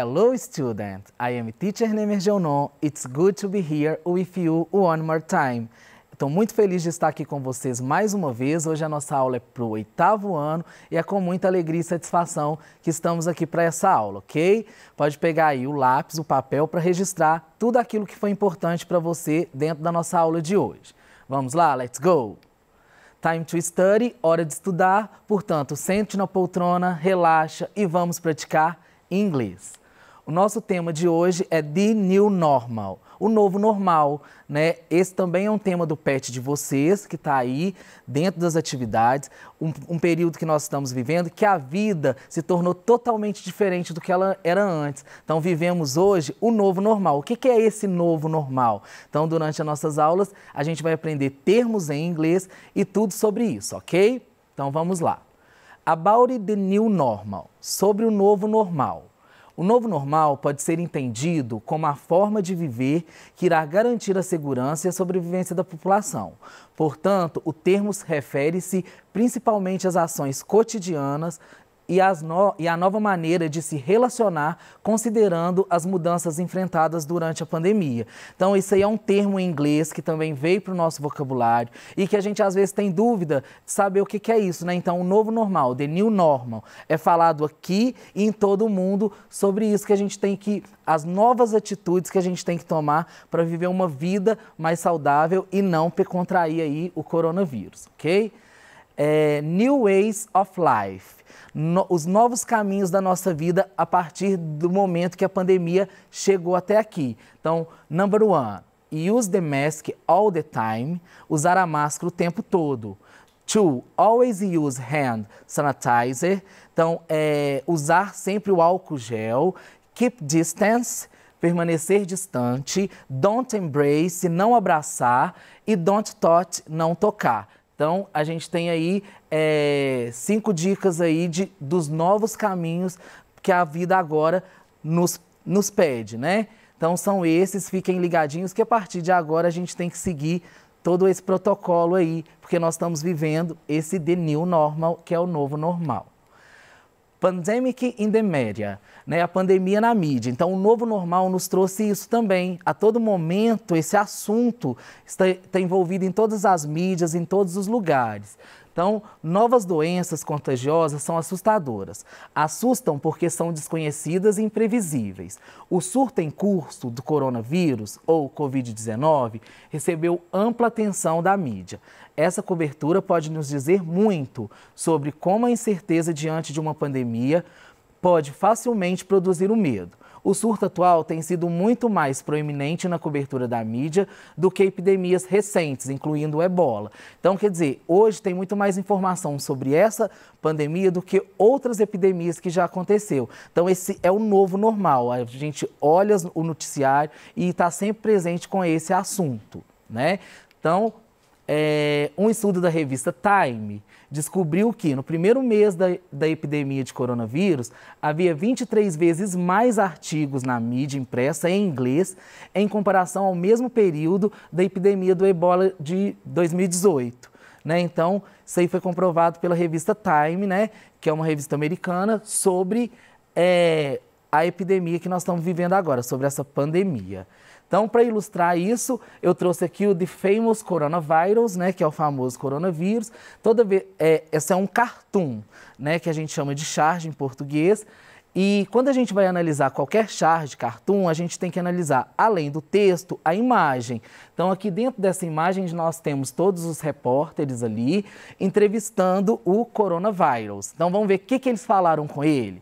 Hello, student. I am teacher Nemer Geonon. It's good to be here with you one more time. Estou muito feliz de estar aqui com vocês mais uma vez. Hoje a nossa aula é para o 8º ano e é com muita alegria e satisfação que estamos aqui para essa aula, ok? Pode pegar aí o lápis, o papel para registrar tudo aquilo que foi importante para você dentro da nossa aula de hoje. Vamos lá, let's go! Time to study, hora de estudar, portanto, sente na poltrona, relaxa e vamos praticar inglês. O nosso tema de hoje é The New Normal, o novo normal, né? Esse também é um tema do PET de vocês, que está aí dentro das atividades, um período que nós estamos vivendo, que a vida se tornou totalmente diferente do que ela era antes. Então, vivemos hoje o novo normal. O que é esse novo normal? Então, durante as nossas aulas, a gente vai aprender termos em inglês e tudo sobre isso, ok? Então, vamos lá. About the new normal, sobre o novo normal. O novo normal pode ser entendido como a forma de viver que irá garantir a segurança e a sobrevivência da população. Portanto, o termo refere-se principalmente às ações cotidianas e à nova maneira de se relacionar, considerando as mudanças enfrentadas durante a pandemia. Então, isso aí é um termo em inglês que também veio para o nosso vocabulário e que a gente às vezes tem dúvida de saber o que é isso, né? Então, o novo normal, the new normal, é falado aqui e em todo o mundo sobre isso que a gente tem que, as novas atitudes que a gente tem que tomar para viver uma vida mais saudável e não contrair aí o coronavírus, ok? New ways of life. Os novos caminhos da nossa vida a partir do momento que a pandemia chegou até aqui. Então, number 1, use the mask all the time, usar a máscara o tempo todo. 2, always use hand sanitizer, então, usar sempre o álcool gel. Keep distance, permanecer distante. Don't embrace, não abraçar. E don't touch, não tocar. Então, a gente tem aí 5 dicas aí dos novos caminhos que a vida agora nos pede, né? Então, são esses, fiquem ligadinhos que a partir de agora a gente tem que seguir todo esse protocolo aí, porque nós estamos vivendo esse The New Normal, que é o novo normal. Pandemic in the media, né? A pandemia na mídia. Então, o novo normal nos trouxe isso também. A todo momento, esse assunto está envolvido em todas as mídias, em todos os lugares. Então, novas doenças contagiosas são assustadoras. Assustam porque são desconhecidas e imprevisíveis. O surto em curso do coronavírus, ou Covid-19, recebeu ampla atenção da mídia. Essa cobertura pode nos dizer muito sobre como a incerteza diante de uma pandemia pode facilmente produzir o medo. O surto atual tem sido muito mais proeminente na cobertura da mídia do que epidemias recentes, incluindo o ebola. Então, quer dizer, hoje tem muito mais informação sobre essa pandemia do que outras epidemias que já aconteceu. Então, esse é o novo normal. A gente olha o noticiário e está sempre presente com esse assunto, né? Então, um estudo da revista Time descobriu que no primeiro mês da epidemia de coronavírus havia 23 vezes mais artigos na mídia impressa em inglês em comparação ao mesmo período da epidemia do ebola de 2018. Né? Então, isso aí foi comprovado pela revista Time, né? Que é uma revista americana, sobre a epidemia que nós estamos vivendo agora, sobre essa pandemia. Então, para ilustrar isso, eu trouxe aqui o The Famous Coronavirus, né, que é o famoso coronavírus. Esse é um cartoon, né, que a gente chama de charge em português. E quando a gente vai analisar qualquer charge cartoon, a gente tem que analisar, além do texto, a imagem. Então, aqui dentro dessa imagem, nós temos todos os repórteres ali entrevistando o coronavírus. Então, vamos ver o que eles falaram com ele.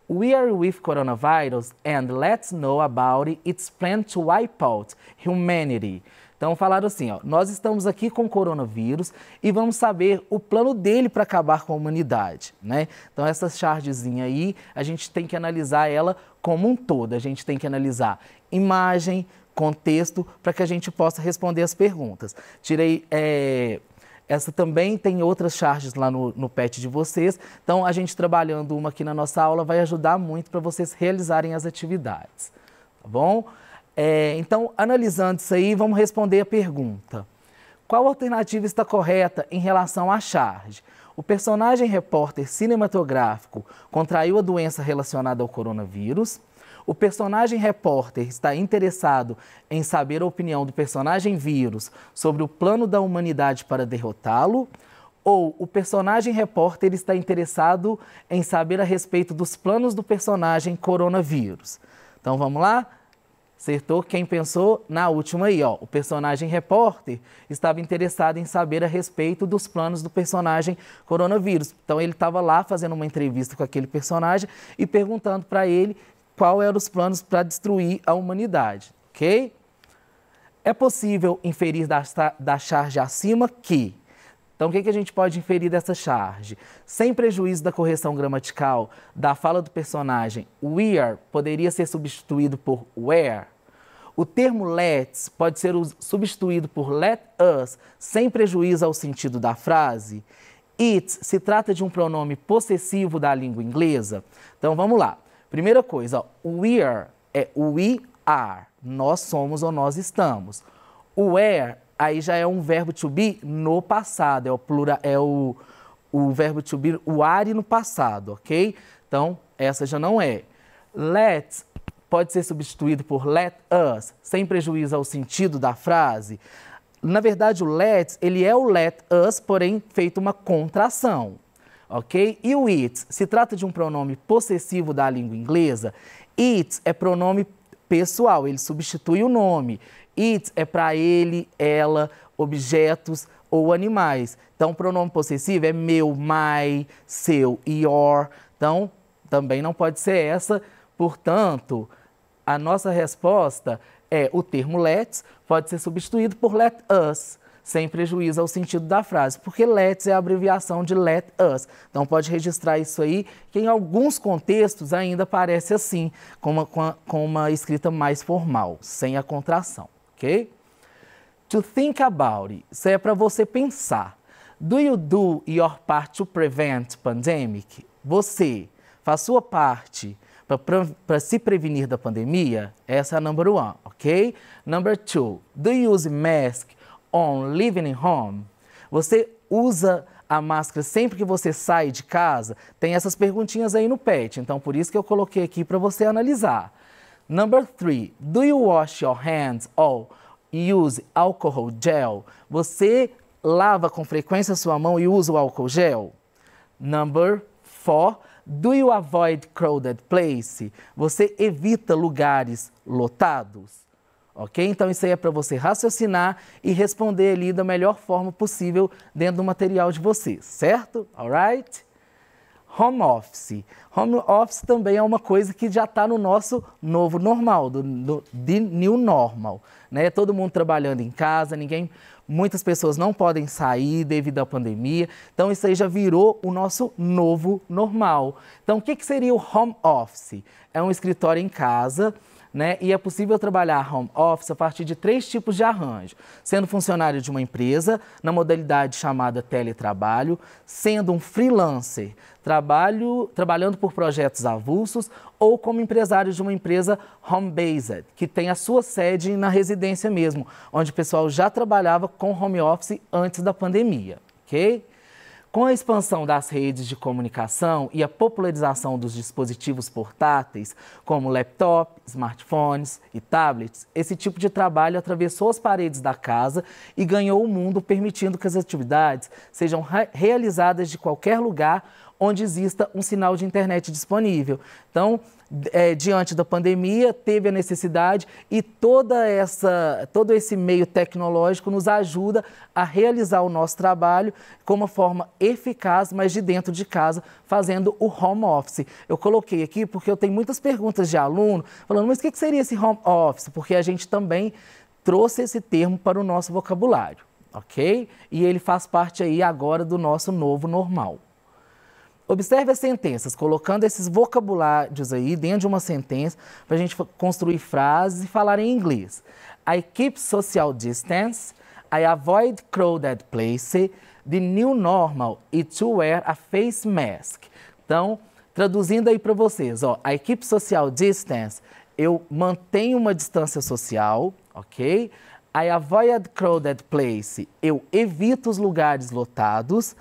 We are with coronavirus and let's know about its plan to wipe out humanity. Então falaram assim, ó, nós estamos aqui com o coronavírus e vamos saber o plano dele para acabar com a humanidade, né? Então essa chargezinha aí, a gente tem que analisar ela como um todo, a gente tem que analisar imagem, contexto, para que a gente possa responder as perguntas. Essa também tem outras charges lá no PET de vocês. Então, a gente trabalhando uma aqui na nossa aula vai ajudar muito para vocês realizarem as atividades. Tá bom? Então, analisando isso aí, vamos responder a pergunta. Qual alternativa está correta em relação à charge? O personagem repórter cinematográfico contraiu a doença relacionada ao coronavírus. O personagem repórter está interessado em saber a opinião do personagem vírus sobre o plano da humanidade para derrotá-lo. Ou o personagem repórter está interessado em saber a respeito dos planos do personagem coronavírus. Então vamos lá? Acertou quem pensou na última aí, ó. O personagem repórter estava interessado em saber a respeito dos planos do personagem coronavírus. Então ele estava lá fazendo uma entrevista com aquele personagem e perguntando para ele qual eram os planos para destruir a humanidade, ok? É possível inferir da charge acima que... Então, o que a gente pode inferir dessa charge? Sem prejuízo da correção gramatical da fala do personagem, we're poderia ser substituído por were. O termo let's pode ser substituído por let us, sem prejuízo ao sentido da frase. It se trata de um pronome possessivo da língua inglesa. Então, vamos lá. Primeira coisa, ó, we're é we are, nós somos ou nós estamos. O were aí já é um verbo to be no passado, é o plural, é o verbo to be, o are no passado, ok? Então, essa já não é. Let pode ser substituído por let us, sem prejuízo ao sentido da frase. Na verdade, o let, ele é o let us, porém feito uma contração, ok? E o it, se trata de um pronome possessivo da língua inglesa. It é pronome pessoal, ele substitui o nome. It é para ele, ela, objetos ou animais. Então, o pronome possessivo é meu, my, seu, your. Então, também não pode ser essa. Portanto, a nossa resposta é o termo let's pode ser substituído por let us, sem prejuízo ao sentido da frase, porque let's é a abreviação de let us. Então, pode registrar isso aí, que em alguns contextos ainda aparece assim, com uma escrita mais formal, sem a contração. Ok? To think about it. Isso é para você pensar. Do you do your part to prevent pandemic? Você faz sua parte para se prevenir da pandemia? Essa é a number one, ok? Number two. Do you use mask on living home? Você usa a máscara sempre que você sai de casa? Tem essas perguntinhas aí no PET, então por isso que eu coloquei aqui para você analisar. Number three, do you wash your hands or use alcohol gel? Você lava com frequência a sua mão e usa o álcool gel? Number four, do you avoid crowded place? Você evita lugares lotados? Ok? Então isso aí é para você raciocinar e responder ali da melhor forma possível dentro do material de vocês, certo? Alright? Home office. Home office também é uma coisa que já está no nosso novo normal, the new normal, né? Todo mundo trabalhando em casa, muitas pessoas não podem sair devido à pandemia, então isso aí já virou o nosso novo normal. Então, o que seria o home office? É um escritório em casa, né? E é possível trabalhar home office a partir de 3 tipos de arranjo, sendo funcionário de uma empresa, na modalidade chamada teletrabalho, sendo um freelancer, trabalhando por projetos avulsos, ou como empresário de uma empresa home-based, que tem a sua sede na residência mesmo, onde o pessoal já trabalhava com home office antes da pandemia, ok? Com a expansão das redes de comunicação e a popularização dos dispositivos portáteis, como laptop, smartphones e tablets, esse tipo de trabalho atravessou as paredes da casa e ganhou o mundo, permitindo que as atividades sejam realizadas de qualquer lugar onde exista um sinal de internet disponível. Então, diante da pandemia, teve a necessidade e todo esse meio tecnológico nos ajuda a realizar o nosso trabalho com uma forma eficaz, mas de dentro de casa, fazendo o home office. Eu coloquei aqui porque eu tenho muitas perguntas de aluno falando, mas o que seria esse home office? Porque a gente também trouxe esse termo para o nosso vocabulário, ok? E ele faz parte aí agora do nosso novo normal. Observe as sentenças, colocando esses vocabulários aí dentro de uma sentença para a gente construir frases e falar em inglês. I keep social distance, I avoid crowded places, the new normal is to wear a face mask. Então, traduzindo aí para vocês, ó, I keep social distance, eu mantenho uma distância social, ok? I avoid crowded place, eu evito os lugares lotados.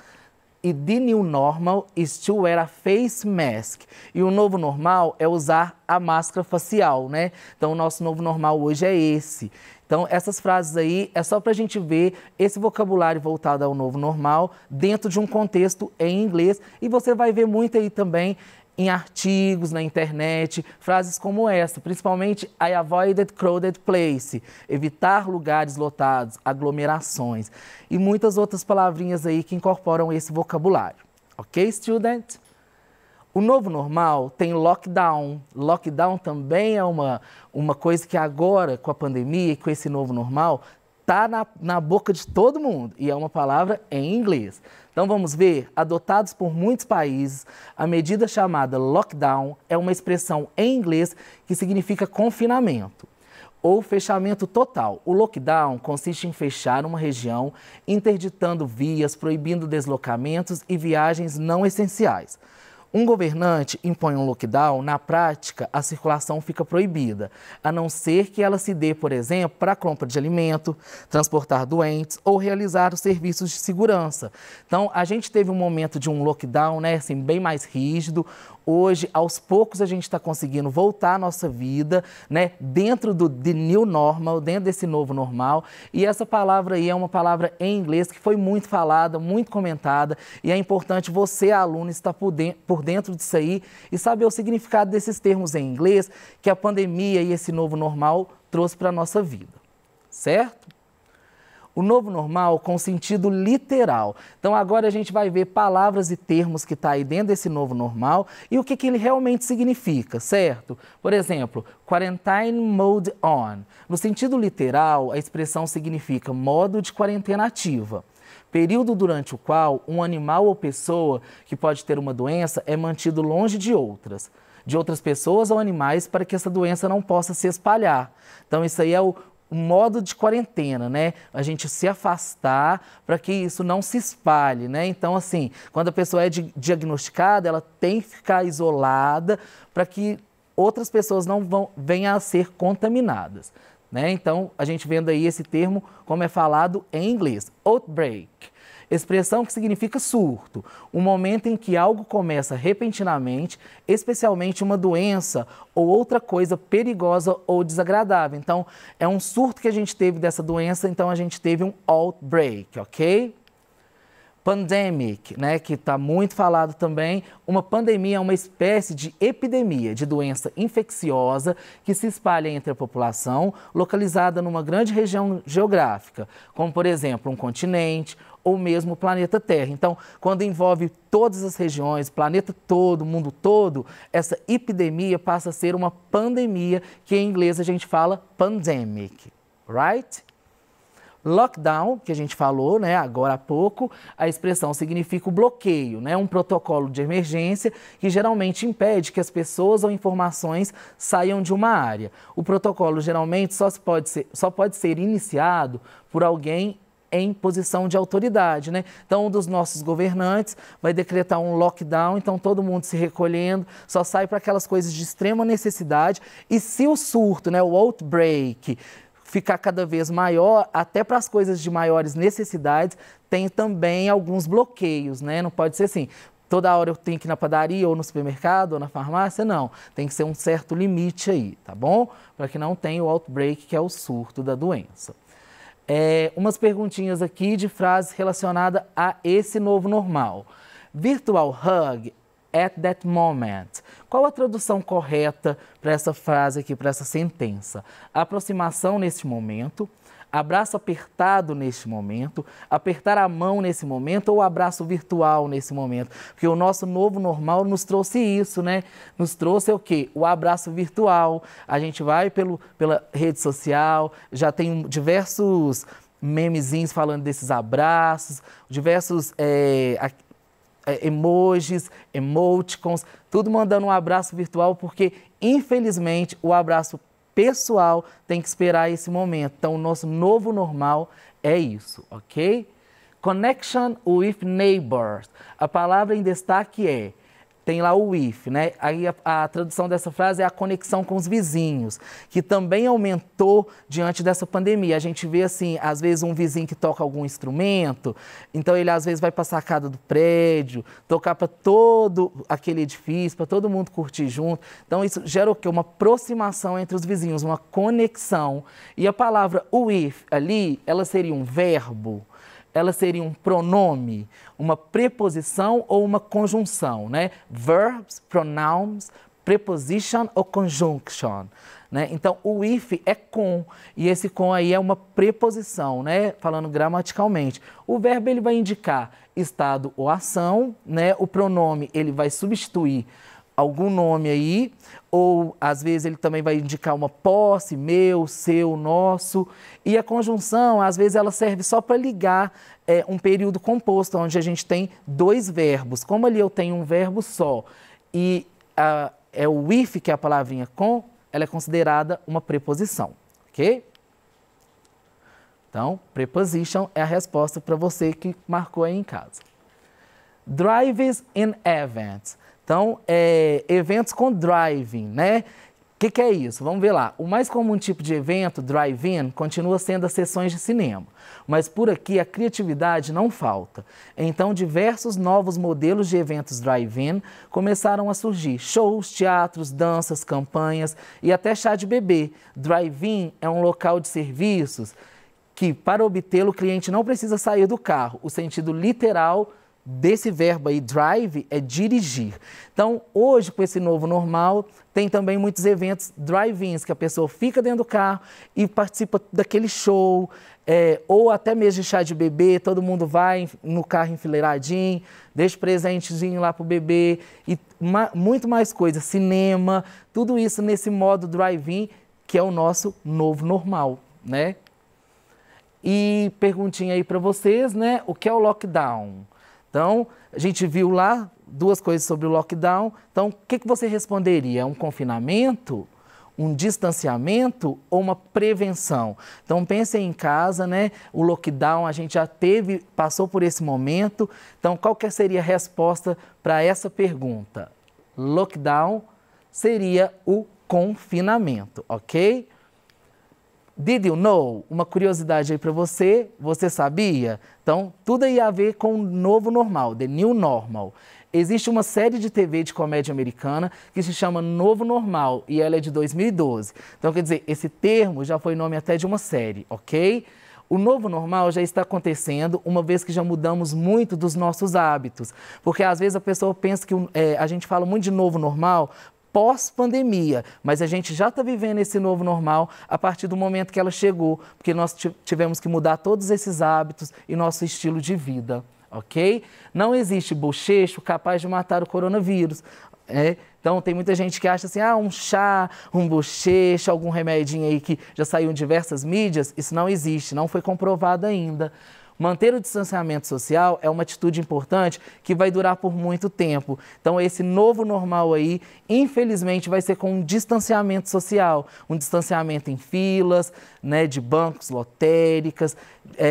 E the new normal is to wear a face mask. E o novo normal é usar a máscara facial, né? Então, o nosso novo normal hoje é esse. Então, essas frases aí é só para a gente ver esse vocabulário voltado ao novo normal dentro de um contexto em inglês. E você vai ver muito aí também em artigos, na internet, frases como essa, principalmente I avoided crowded place, evitar lugares lotados, aglomerações, e muitas outras palavrinhas aí que incorporam esse vocabulário. Ok, student? O novo normal tem lockdown. Lockdown também é uma coisa que agora, com a pandemia e com esse novo normal, está na boca de todo mundo, e é uma palavra em inglês. Então vamos ver, adotados por muitos países, a medida chamada lockdown é uma expressão em inglês que significa confinamento ou fechamento total. O lockdown consiste em fechar uma região, interditando vias, proibindo deslocamentos e viagens não essenciais. Um governante impõe um lockdown, na prática, a circulação fica proibida, a não ser que ela se dê, por exemplo, para a compra de alimento, transportar doentes ou realizar os serviços de segurança. Então, a gente teve um momento de um lockdown, né, assim, bem mais rígido. Hoje, aos poucos, a gente está conseguindo voltar à nossa vida, né, dentro do the new normal, dentro desse novo normal. E essa palavra aí é uma palavra em inglês que foi muito falada, muito comentada, e é importante você, aluno, estar por dentro disso aí e saber o significado desses termos em inglês que a pandemia e esse novo normal trouxe para a nossa vida, certo? O novo normal com sentido literal. Então, agora a gente vai ver palavras e termos que estão aí dentro desse novo normal e o que ele realmente significa, certo? Por exemplo, quarantine mode on. No sentido literal, a expressão significa modo de quarentena ativa. Período durante o qual um animal ou pessoa que pode ter uma doença é mantido longe de outras pessoas ou animais para que essa doença não possa se espalhar. Então, isso aí é o modo de quarentena, né? A gente se afastar para que isso não se espalhe, né? Então, assim, quando a pessoa é diagnosticada, ela tem que ficar isolada para que outras pessoas não venham a ser contaminadas, né? Então, a gente vendo aí esse termo como é falado em inglês, outbreak. Expressão que significa surto, um momento em que algo começa repentinamente, especialmente uma doença ou outra coisa perigosa ou desagradável. Então, é um surto que a gente teve dessa doença, então a gente teve um outbreak, ok? Pandemic, né, que está muito falado também. Uma pandemia é uma espécie de epidemia de doença infecciosa que se espalha entre a população, localizada numa grande região geográfica, como, por exemplo, um continente ou mesmo o planeta Terra. Então, quando envolve todas as regiões, o planeta todo, o mundo todo, essa epidemia passa a ser uma pandemia, que em inglês a gente fala pandemic, right? Lockdown, que a gente falou, né, agora há pouco, a expressão significa o bloqueio, né, um protocolo de emergência que geralmente impede que as pessoas ou informações saiam de uma área. O protocolo geralmente só pode ser iniciado por alguém em posição de autoridade, né? Então, um dos nossos governantes vai decretar um lockdown, então todo mundo se recolhendo, só sai para aquelas coisas de extrema necessidade. E se o surto, né, o outbreak, ficar cada vez maior, até para as coisas de maiores necessidades, tem também alguns bloqueios, né? Não pode ser assim, toda hora eu tenho que ir na padaria, ou no supermercado, ou na farmácia, não. Tem que ser um certo limite aí, tá bom? Para que não tenha o outbreak, que é o surto da doença. Umas perguntinhas aqui de frases relacionadas a esse novo normal. Virtual hug at that moment. Qual a tradução correta para essa frase aqui, para essa sentença? Aproximação neste momento, abraço apertado neste momento, apertar a mão nesse momento ou abraço virtual nesse momento? Porque o nosso novo normal nos trouxe isso, né? Nos trouxe o quê? O abraço virtual. A gente vai pela rede social, já tem diversos memezinhos falando desses abraços, diversos emojis, emoticons, tudo mandando um abraço virtual, porque, infelizmente, o abraço pessoal tem que esperar esse momento. Então, o nosso novo normal é isso, ok? Connection with neighbors. A palavra em destaque é tem lá o with, né? Aí a tradução dessa frase é a conexão com os vizinhos, que também aumentou diante dessa pandemia. A gente vê, assim, às vezes um vizinho que toca algum instrumento, então ele às vezes vai para a sacada do prédio, tocar para todo aquele edifício, para todo mundo curtir junto. Então isso gera o quê? Uma aproximação entre os vizinhos, uma conexão. E a palavra with ali, ela seria um verbo, ela seria um pronome, uma preposição ou uma conjunção, né? Verbs, pronouns, preposition ou conjunction, né? Então, o with é com, e esse com aí é uma preposição, né? Falando gramaticalmente. O verbo, ele vai indicar estado ou ação, né? O pronome, ele vai substituir algum nome aí, ou às vezes ele também vai indicar uma posse, meu, seu, nosso. E a conjunção, às vezes ela serve só para ligar um período composto, onde a gente tem dois verbos. Como ali eu tenho um verbo só e é o with, que é a palavrinha com, ela é considerada uma preposição, ok? Então, preposition é a resposta para você que marcou aí em casa. Drives and events. Então, eventos com driving, né? O que é isso? Vamos ver lá. O mais comum tipo de evento, drive-in, continua sendo as sessões de cinema. Mas por aqui a criatividade não falta. Então, diversos novos modelos de eventos drive-in começaram a surgir. Shows, teatros, danças, campanhas e até chá de bebê. Drive-in é um local de serviços que, para obtê-lo, o cliente não precisa sair do carro. O sentido literal desse verbo aí, drive, é dirigir. Então, hoje, com esse novo normal, tem também muitos eventos drive-ins, que a pessoa fica dentro do carro e participa daquele show, ou até mesmo de chá de bebê, todo mundo vai no carro enfileiradinho, deixa presentezinho lá pro bebê, e muito mais coisa, cinema, tudo isso nesse modo drive-in, que é o nosso novo normal, né? E perguntinha aí para vocês, né? O que é o lockdown? Então, a gente viu lá duas coisas sobre o lockdown. Então, o que você responderia? É um confinamento, um distanciamento ou uma prevenção? Então, pensem em casa, né? O lockdown, a gente já passou por esse momento. Então, qual que seria a resposta para essa pergunta? Lockdown seria o confinamento, ok? Did you know? Uma curiosidade aí para você, você sabia? Então, tudo aí a ver com o novo normal, the new normal. Existe uma série de TV de comédia americana que se chama Novo Normal e ela é de 2012. Então, quer dizer, esse termo já foi nome até de uma série, ok? O novo normal já está acontecendo, uma vez que já mudamos muito dos nossos hábitos. Porque às vezes a pessoa pensa que a gente fala muito de novo normal pós-pandemia, mas a gente já está vivendo esse novo normal a partir do momento que ela chegou, porque nós tivemos que mudar todos esses hábitos e nosso estilo de vida, ok? Não existe bochecho capaz de matar o coronavírus. Então, tem muita gente que acha assim, um chá, um bochecho, algum remedinho aí que já saiu em diversas mídias, isso não existe, não foi comprovado ainda. Manter o distanciamento social é uma atitude importante que vai durar por muito tempo. Então, esse novo normal aí, infelizmente, vai ser com um distanciamento social. Um distanciamento em filas, né, de bancos, lotéricas,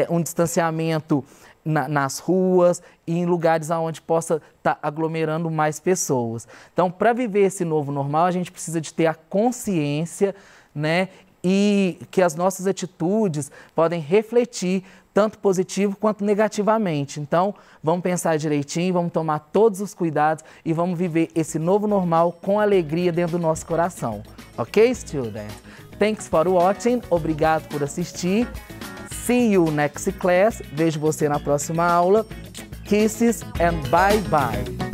um distanciamento nas ruas e em lugares onde possa estar aglomerando mais pessoas. Então, para viver esse novo normal, a gente precisa de ter a consciência, né, e que as nossas atitudes podem refletir tanto positivo quanto negativamente. Então, vamos pensar direitinho, vamos tomar todos os cuidados e vamos viver esse novo normal com alegria dentro do nosso coração. Ok, students? Thanks for watching. Obrigado por assistir. See you next class. Vejo você na próxima aula. Kisses and bye bye.